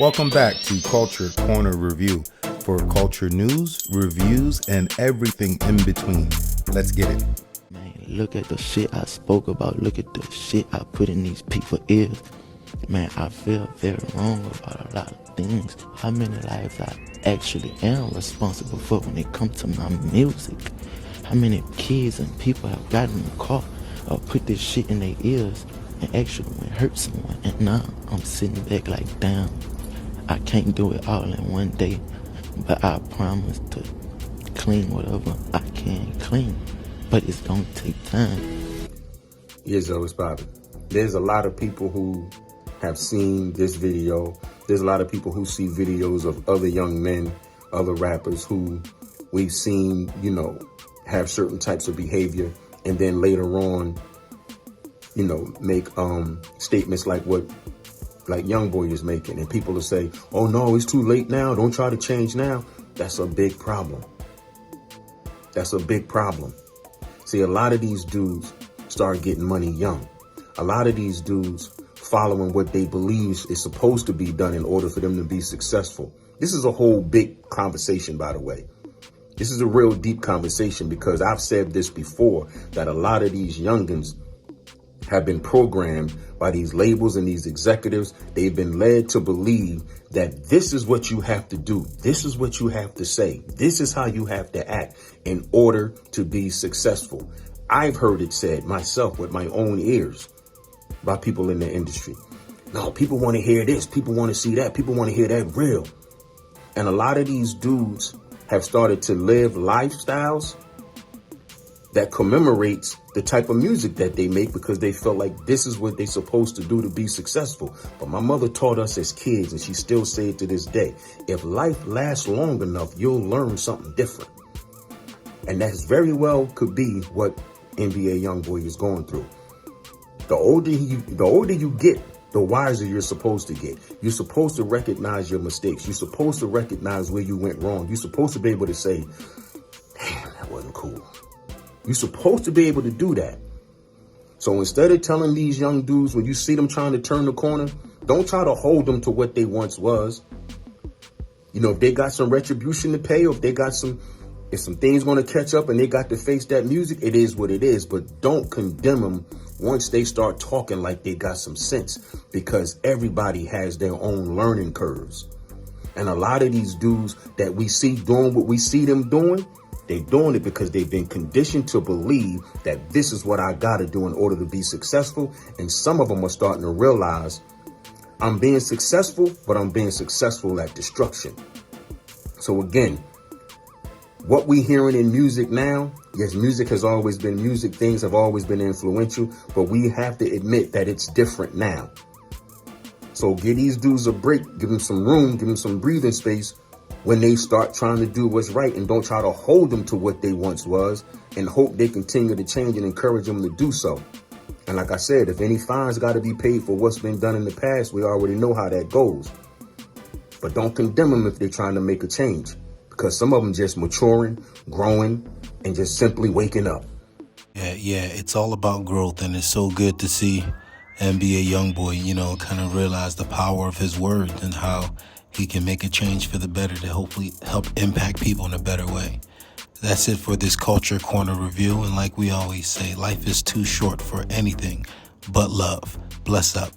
Welcome back to Culture Corner Review for culture news, reviews, and everything in between. Let's get it. Man, look at the shit I spoke about. Look at the shit I put in these people's ears. Man, I feel very wrong about a lot of things. How many lives I actually am responsible for when it comes to my music. How many kids and people have gotten in the car or put this shit in their ears and actually hurt someone. And now I'm sitting back like, damn, I can't do it all in one day, but I promise to clean whatever I can clean. But it's gonna take time. Yes, so it's popping. There's a lot of people who have seen this video. There's a lot of people who see videos of other young men, other rappers who we've seen, have certain types of behavior, and then later on, make statements like what YoungBoy is making, and people will say, oh no, it's too late now, don't try to change now. That's a big problem. That's a big problem. See, a lot of these dudes start getting money young. A lot of these dudes following what they believe is supposed to be done in order for them to be successful. This is a whole big conversation, by the way. This is a real deep conversation, because I've said this before, that a lot of these youngins have been programmed by these labels and these executives. They've been led to believe that this is what you have to do. This is what you have to say. This is how you have to act in order to be successful. I've heard it said myself with my own ears by people in the industry. No, people want to hear this. People want to see that. People want to hear that real. And a lot of these dudes have started to live lifestyles that commemorates the type of music that they make, because they felt like this is what they're supposed to do to be successful. But my mother taught us as kids, and she still says it to this day, if life lasts long enough, you'll learn something different. And that's very well could be what NBA YoungBoy is going through. The older you get, the wiser you're supposed to get. You're supposed to recognize your mistakes. You're supposed to recognize where you went wrong. You're supposed to be able to say, damn, that wasn't cool. You're supposed to be able to do that. So instead of telling these young dudes, when you see them trying to turn the corner, don't try to hold them to what they once was. If they got some retribution to pay, or if some things going to catch up and they got to face that music, it is what it is. But don't condemn them once they start talking like they got some sense, because everybody has their own learning curves. And a lot of these dudes that we see doing what we see them doing, they're doing it because they've been conditioned to believe that this is what I got to do in order to be successful. And some of them are starting to realize, I'm being successful, but I'm being successful at destruction. So again, what we hearing in music now, yes, music has always been music. Things have always been influential, but we have to admit that it's different now. So give these dudes a break, give them some room, give them some breathing space when they start trying to do what's right, and don't try to hold them to what they once was and hope they continue to change and encourage them to do so. And like I said, if any fines got to be paid for what's been done in the past, we already know how that goes. But don't condemn them if they're trying to make a change, because some of them just maturing, growing, and just simply waking up. Yeah, it's all about growth, and it's so good to see NBA YoungBoy, kind of realize the power of his words and how he can make a change for the better to hopefully help impact people in a better way. That's it for this Culture Corner Review, and like we always say, life is too short for anything but love. Bless up.